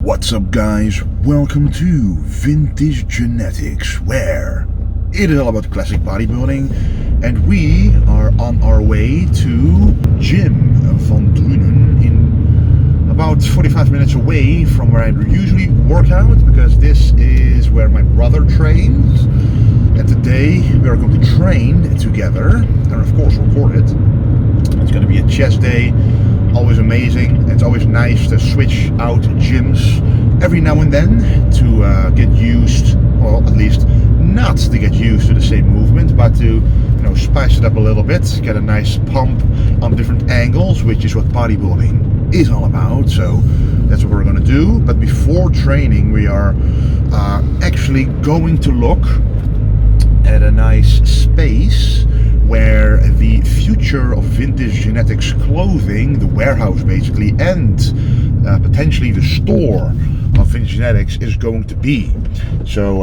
What's up guys, welcome to Vintage Genetics, where it is all about classic bodybuilding, and we are on our way to Gym van Drunen in about 45 minutes away from where I usually work out, because this is where my brother trains, and today we are going to train together and of course record it. It's going to be a chest day. Always amazing. It's always nice to switch out gyms every now and then to get used, well, at least not to get used to the same movement, but to, spice it up a little bit, get a nice pump on different angles, which is what bodybuilding is all about. So that's what we're going to do. But before training, we are actually going to look at a nice space where the future of Vintage Genetics clothing, the warehouse basically, and potentially the store of Vintage Genetics is going to be. So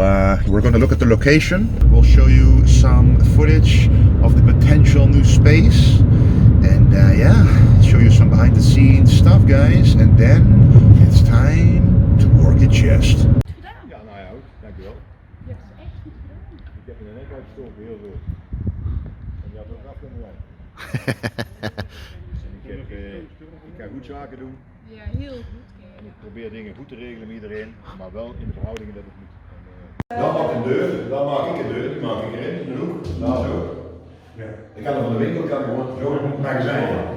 we're going to look at the location. We'll show you some footage of the potential new space, and yeah, show you some behind the scenes stuff, guys, and then it's time to work your chest. Ja, nou ja, goed. Dankjewel. Je hebt het echt goed gedaan. Ik heb in de nek uitgestoken, heel veel. En die had ook af kunnen zijn. Ik ga goed zaken doen. Ja, heel goed. En ik probeer dingen goed te regelen met iedereen, maar wel in de verhoudingen dat het moet. Dan maak ik een deur, dan maak ik een deur, die maak ik erin, in de hoek, daar zo. Ja. Ik kan er van de winkel gewoon zo in het magazijn gaan.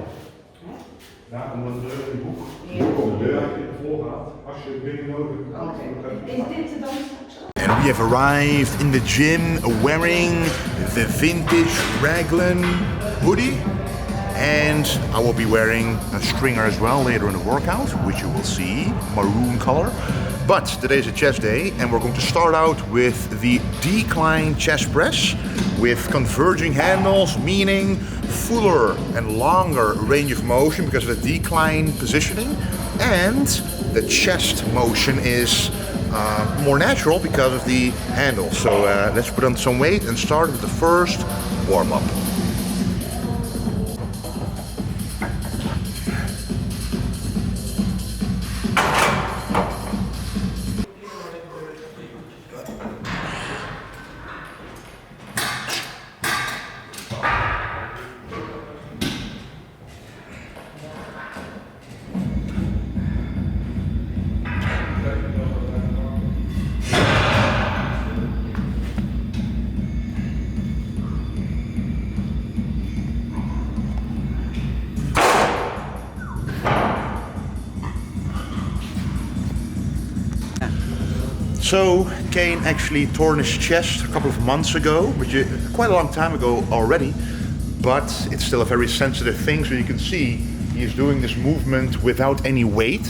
Ja, omdat de deur in de hoek. Zo komt de deur. Je ervoor gaat, als je dingen nodig hebt. Is dit de dan straks? And we have arrived in the gym wearing the vintage raglan hoodie, and I will be wearing a stringer as well later in the workout, which you will see, maroon color. But today's a chest day, and we're going to start out with the decline chest press with converging handles, meaning fuller and longer range of motion because of the decline positioning, and the chest motion is more natural because of the handle. So let's put on some weight and start with the first warm-up. So Kane actually tore his chest a couple of months ago, which is quite a long time ago already, but it's still a very sensitive thing. So you can see he is doing this movement without any weight,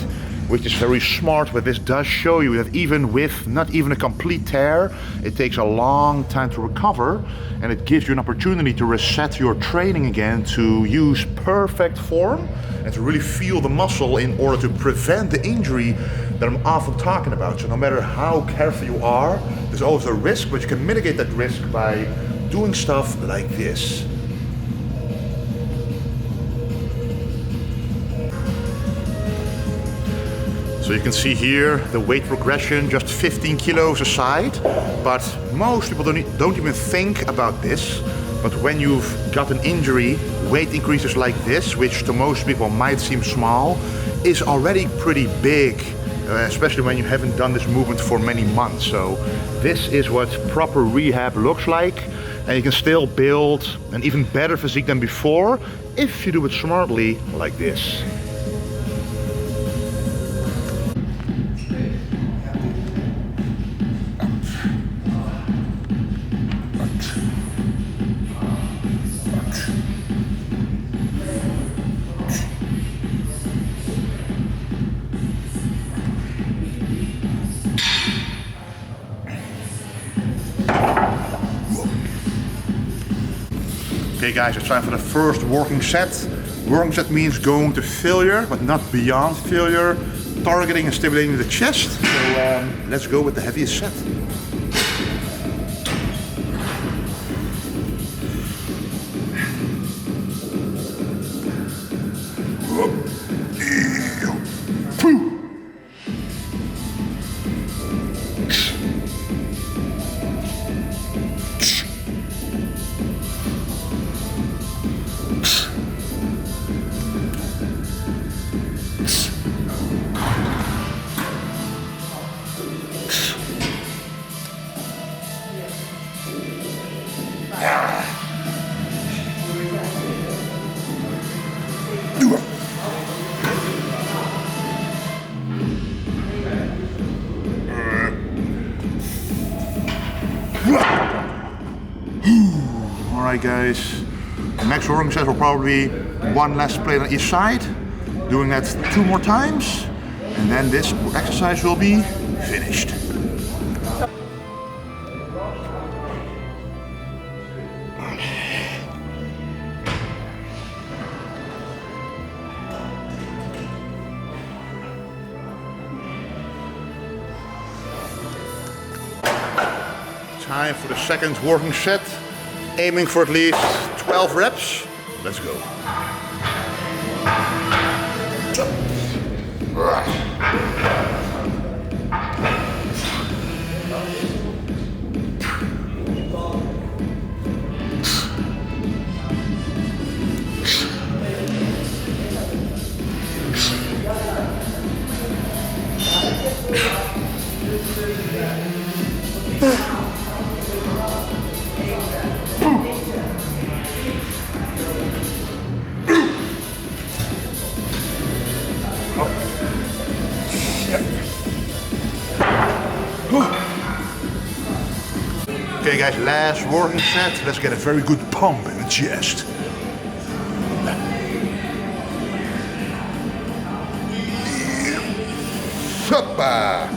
which is very smart, but this does show you that even with not even a complete tear, it takes a long time to recover, and it gives you an opportunity to reset your training again, to use perfect form and to really feel the muscle in order to prevent the injury that I'm often talking about. So no matter how careful you are, there's always a risk, but you can mitigate that risk by doing stuff like this. So you can see here the weight progression, just 15 kilos aside, but most people don't even think about this. But when you've got an injury, weight increases like this, which to most people might seem small, is already pretty big, especially when you haven't done this movement for many months. So this is what proper rehab looks like, and you can still build an even better physique than before if you do it smartly like this. Okay guys, it's time for the first working set. Working set means going to failure, but not beyond failure. Targeting and stimulating the chest. So let's go with the heaviest set. Alright guys, the next working set will probably be one less plate on each side, doing that 2 more times, and then this exercise will be finished. Time for the second working set. Aiming for at least 12 reps. Let's go. Okay guys, last working set. Let's get a very good pump in the chest. Hoppa!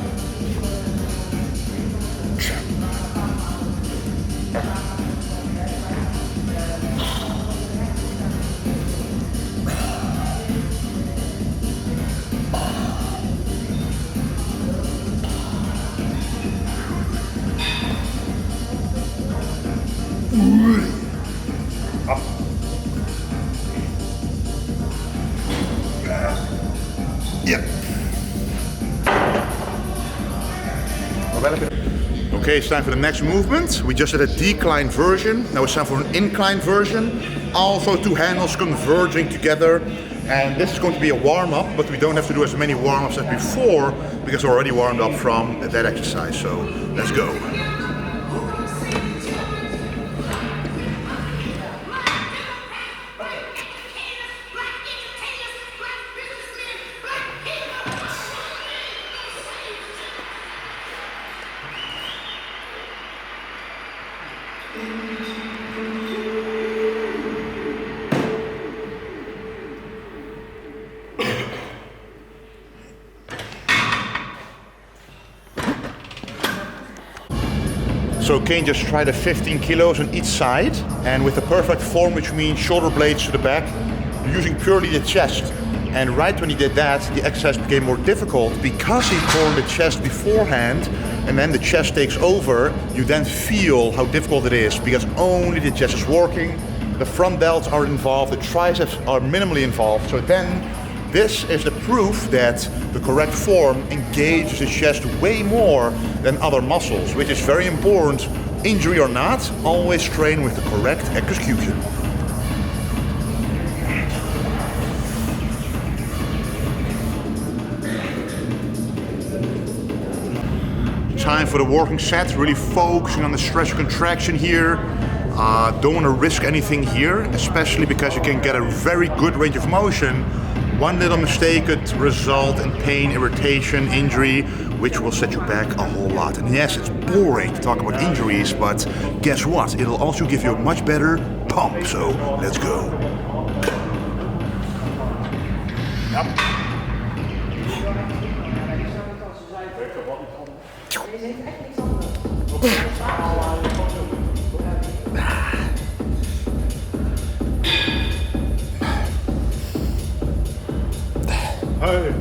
Okay, it's time for the next movement. We just did a decline version. Now it's time for an incline version. Also 2 handles converging together. And this is going to be a warm-up, but we don't have to do as many warm-ups as before because we're already warmed up from that exercise. So let's go. So Kane just tried a 15 kilos on each side, and with the perfect form, which means shoulder blades to the back, using purely the chest. And right when he did that, the exercise became more difficult because he formed the chest beforehand, and then the chest takes over. You then feel how difficult it is because only the chest is working, the front delts are involved, the triceps are minimally involved. So then this is the proof that the correct form engages the chest way more than other muscles, which is very important. Injury or not, always train with the correct execution. Time for the working set, really focusing on the stretch contraction here. Don't want to risk anything here, especially because you can get a very good range of motion. One little mistake could result in pain, irritation, injury, which will set you back a whole lot. And yes, it's boring to talk about injuries, but guess what? It'll also give you a much better pump, so let's go. Yep. Hey.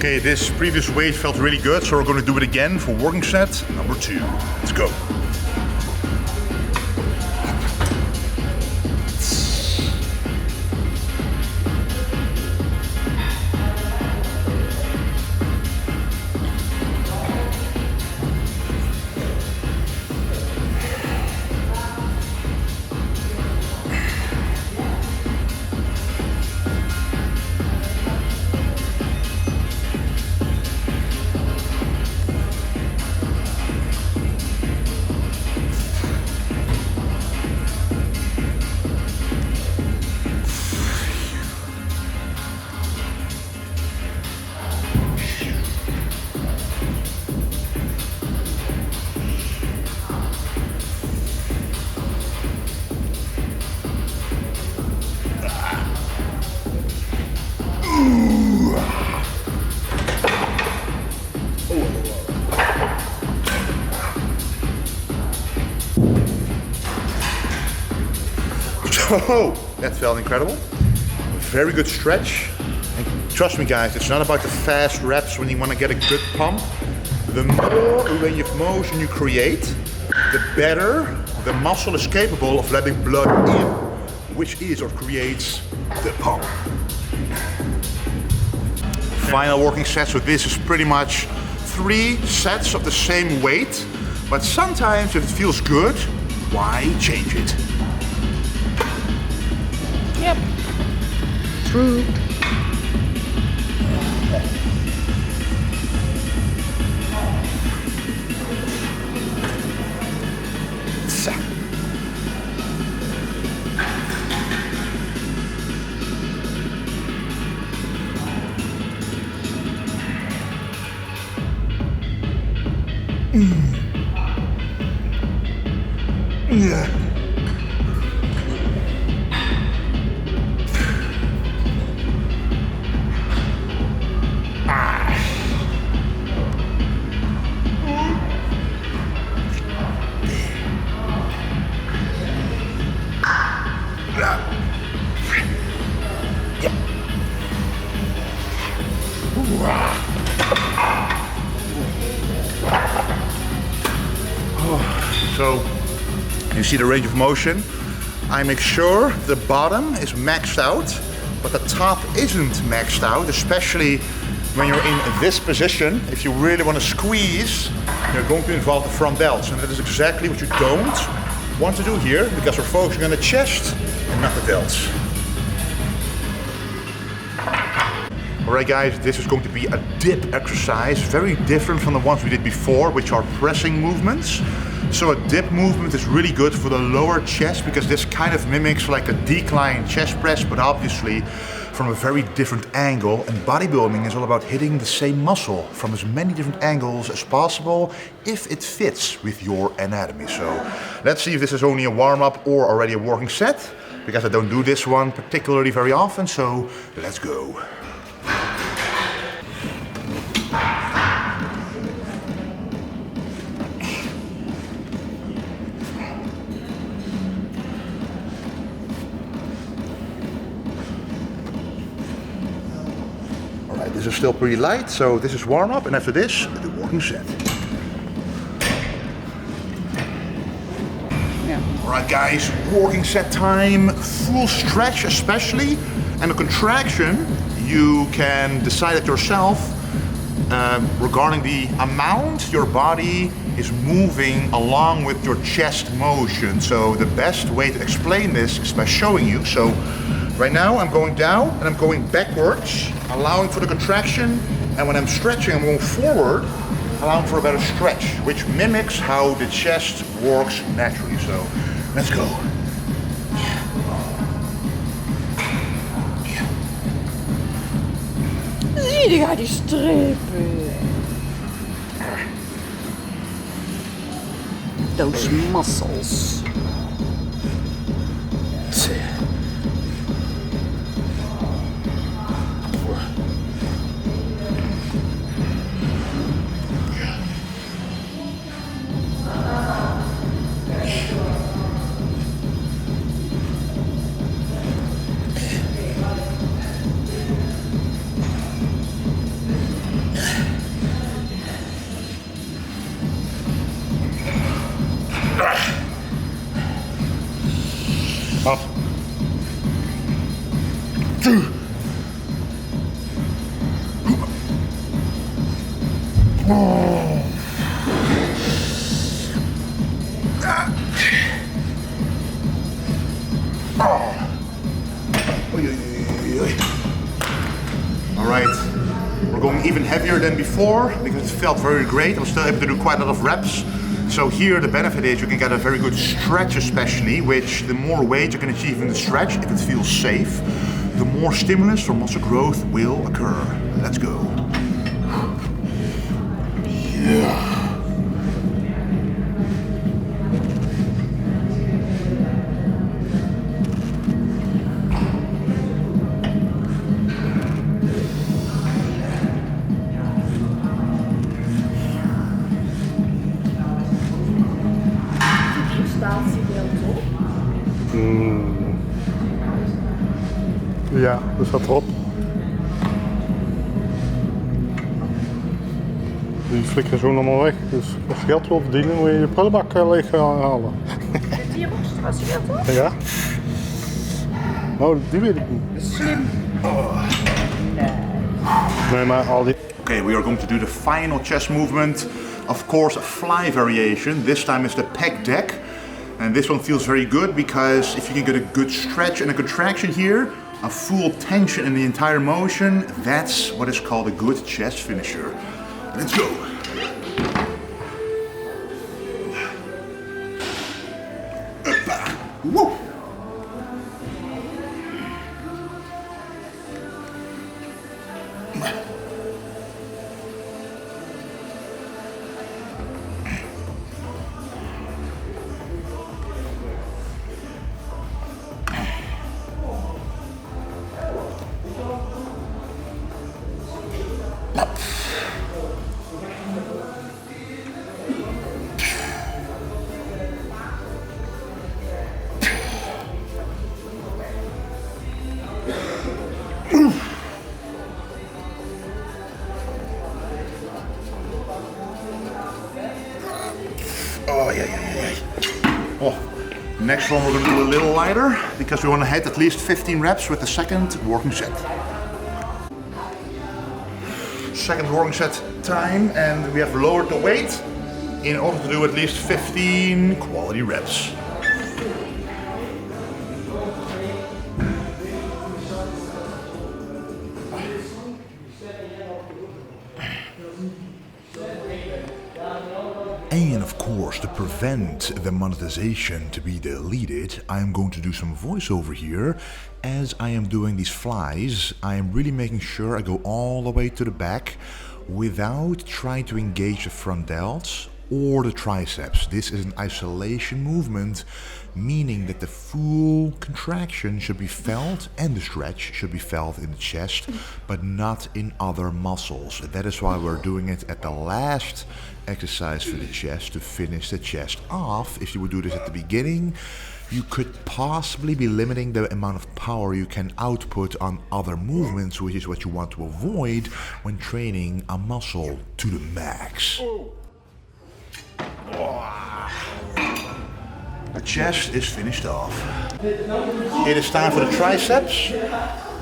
Okay, this previous weight felt really good, so we're going to do it again for working set number 2. Let's go. Oh, that felt incredible. Very good stretch. And trust me guys, it's not about the fast reps when you want to get a good pump. The more range of motion you create, the better the muscle is capable of letting blood in, which is what creates the pump. Final working set, so this is pretty much 3 sets of the same weight, but sometimes if it feels good, why change it? Yep. True. Yeah. So you see the range of motion. I make sure the bottom is maxed out, but the top isn't maxed out, especially when you're in this position. If you really want to squeeze, you're going to involve the front delts, and that is exactly what you don't want to do here, because we're focusing on the chest and not the delts. Alright guys, this is going to be a dip exercise, very different from the ones we did before, which are pressing movements. So a dip movement is really good for the lower chest because this kind of mimics like a decline chest press, but obviously from a very different angle. And bodybuilding is all about hitting the same muscle from as many different angles as possible if it fits with your anatomy. So let's see if this is only a warm-up or already a working set, because I don't do this one particularly very often, so let's go. This is still pretty light, so this is warm up, and after this, the working set. Yeah. Alright guys, working set time, full stretch especially, and the contraction, you can decide it yourself regarding the amount your body is moving along with your chest motion. So the best way to explain this is by showing you. So right now I'm going down and I'm going backwards, allowing for the contraction, and when I'm stretching I'm going forward, allowing for a better stretch, which mimics how the chest works naturally. So let's go. Zie je, gaat die strepen. Those muscles. Up. 2. Alright, we're going even heavier than before because it felt very great. I was still able to do quite a lot of reps. So here the benefit is you can get a very good stretch especially, which the more weight you can achieve in the stretch, if it feels safe, the more stimulus for muscle growth will occur. Let's go. Yeah. Ja, dus dat erop. Die flikkeren zo allemaal weg. Dus als je geld wil verdienen, moet je je prullenbak leeg halen. Zit hier ook stressgeld? Ja? Oh, die weet ik niet. Slim. Nee, maar al die... Okay, we are going to do the final chest movement. Of course, a fly variation. This time is the pec deck. And this one feels very good because if you can get a good stretch and a contraction here, a full tension in the entire motion, that's what is called a good chest finisher. Let's go. Woo. Oh, yeah. Oh, next one we're going to do a little lighter because we want to hit at least 15 reps with the second working set. Second working set time, and we have lowered the weight in order to do at least 15 quality reps. And of course, to prevent the monetization to be deleted, I am going to do some voiceover here. As I am doing these flies, I am really making sure I go all the way to the back without trying to engage the front delts or the triceps. This is an isolation movement, meaning that the full contraction should be felt and the stretch should be felt in the chest, but not in other muscles. That is why we're doing it at the last exercise for the chest to finish the chest off. If you would do this at the beginning, you could possibly be limiting the amount of power you can output on other movements, which is what you want to avoid when training a muscle to the max. The chest is finished off. It is time for the triceps.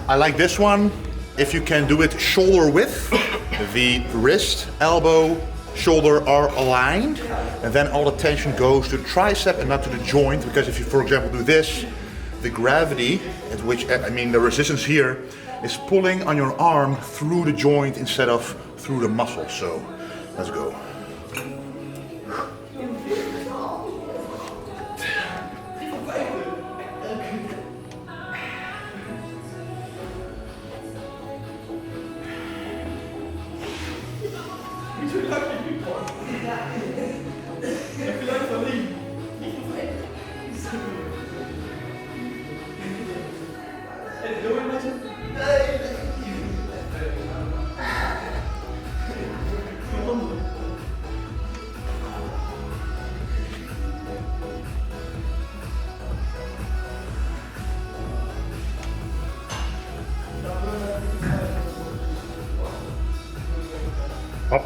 I like this one. If you can do it shoulder width, the wrist, elbow, shoulder are aligned, and then all the tension goes to the tricep and not to the joint, because if you, for example, do this, the gravity, at which, the resistance here, is pulling on your arm through the joint instead of through the muscle. So, let's go. Hop.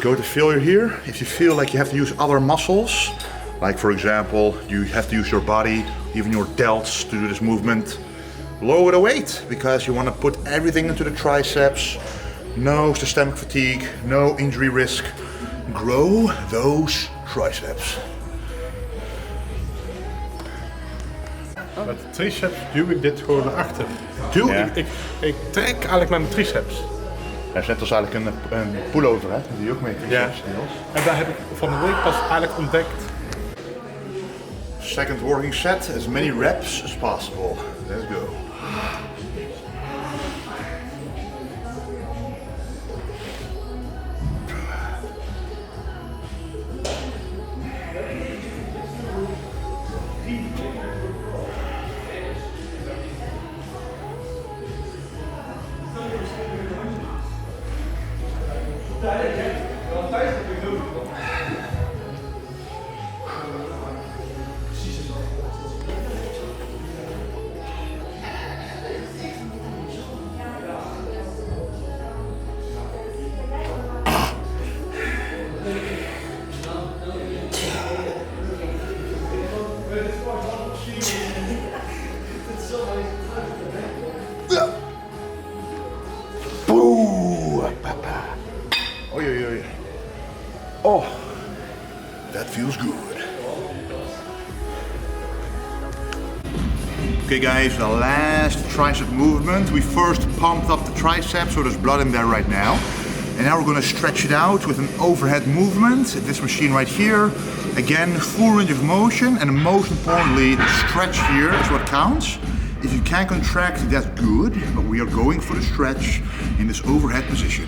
go to failure here. If you feel like you have to use other muscles, like for example, you have to use your body, even your delts to do this movement, lower the weight because you want to put everything into the triceps. No systemic fatigue, no injury risk. Grow those triceps. Met de triceps duw ik dit gewoon naar achter. Ja. Ik trek eigenlijk met mijn triceps. Dat is net als eigenlijk een pullover, hè? Die ook mee triceps. En daar heb ik van de week pas eigenlijk ontdekt. Second working set, as many reps as possible. Let's go. Oh, that feels good. Okay guys, the last tricep movement. We first pumped up the triceps, so there's blood in there right now. And now we're going to stretch it out with an overhead movement. This machine right here. Again, full range of motion, and most importantly, the stretch here is what counts. If you can contract, that's good, but we are going for the stretch in this overhead position.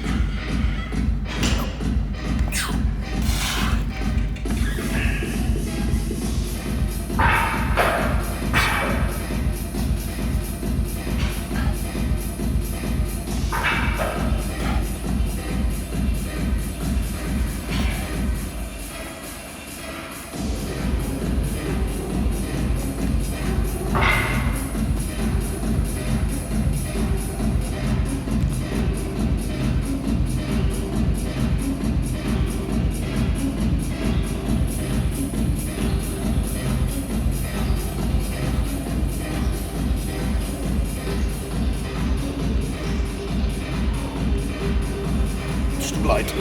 Light.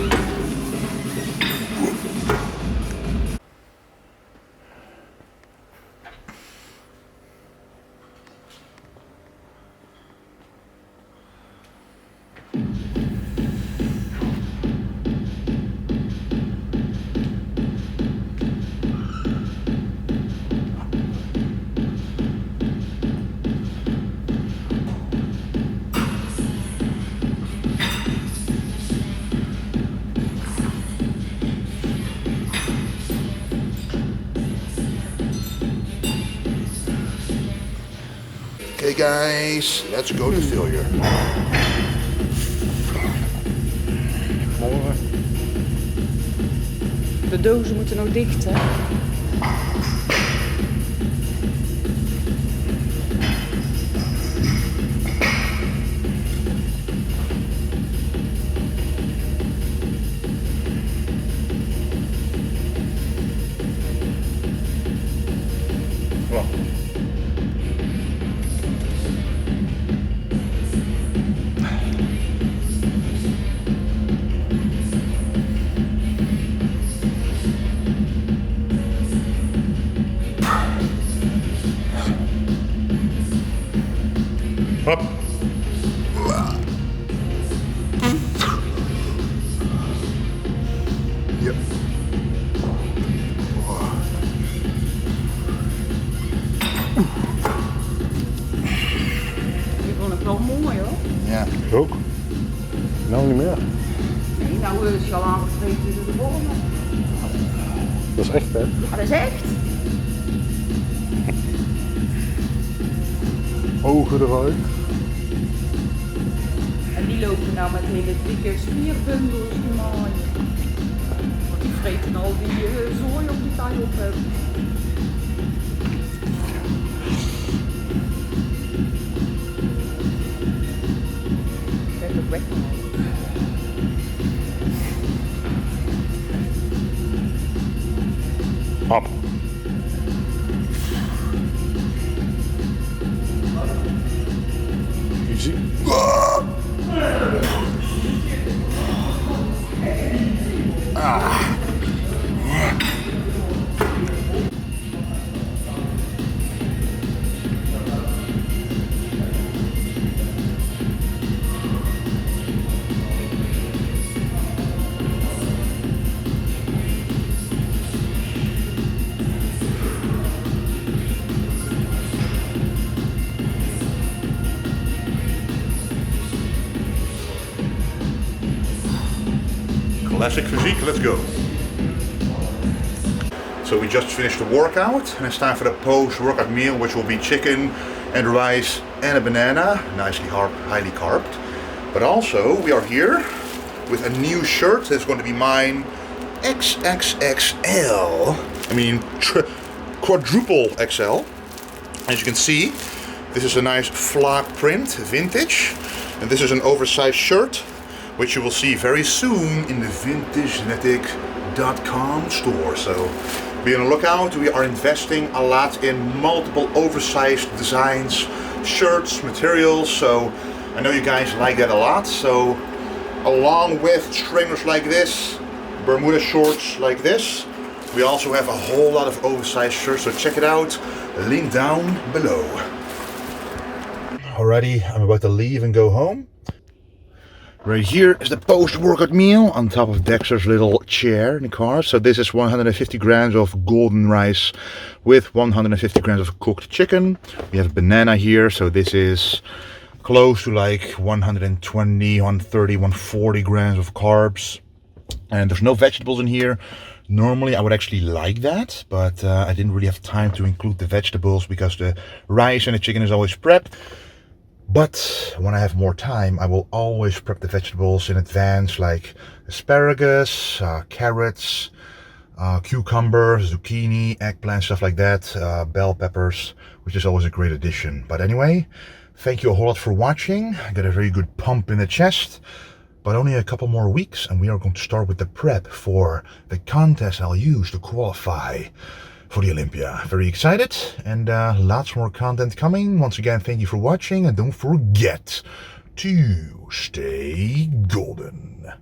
Okay guys, let's go to failure. Morgen. De dozen moeten nog dicht, hè? Hop. Yep. Ik vond het wel mooi, hoor. Ja. Ook. Nou niet meer. Nee, nou is je al aangestreken door de volgende. Dat is echt, hè? Ja, dat is echt. Ogen eruit. En die lopen nou met hele dikke spierbundels te maaien. Want die vreten al die zooi op die taai op hebben. Kijk, dat weg. Classic physique, let's go. So we just finished the workout and it's time for the post-workout meal, which will be chicken and rice and a banana, nicely highly carved. But also we are here with a new shirt that's going to be mine, XXXL. I mean quadruple XL. As you can see, this is a nice flag print, vintage, and this is an oversized shirt, which you will see very soon in the vintagegenetic.com store. So be on the lookout. We are investing a lot in multiple oversized designs, shirts, materials. So I know you guys like that a lot. So along with trainers like this, Bermuda shorts like this, we also have a whole lot of oversized shirts. So check it out. Link down below. Alrighty, I'm about to leave and go home. Right here is the post-workout meal on top of Dexter's little chair in the car. So this is 150 grams of golden rice with 150 grams of cooked chicken. We have a banana here, so this is close to like 120, 130, 140 grams of carbs. And there's no vegetables in here. Normally I would actually like that, but I didn't really have time to include the vegetables because the rice and the chicken is always prepped. But when I have more time, I will always prep the vegetables in advance, like asparagus, carrots, cucumber, zucchini, eggplant, stuff like that, bell peppers, which is always a great addition. But anyway, thank you a whole lot for watching. I got a very good pump in the chest, but only a couple more weeks and we are going to start with the prep for the contest I'll use to qualify for the Olympia. Very excited, and lots more content coming. Once again, thank you for watching, and don't forget to stay golden.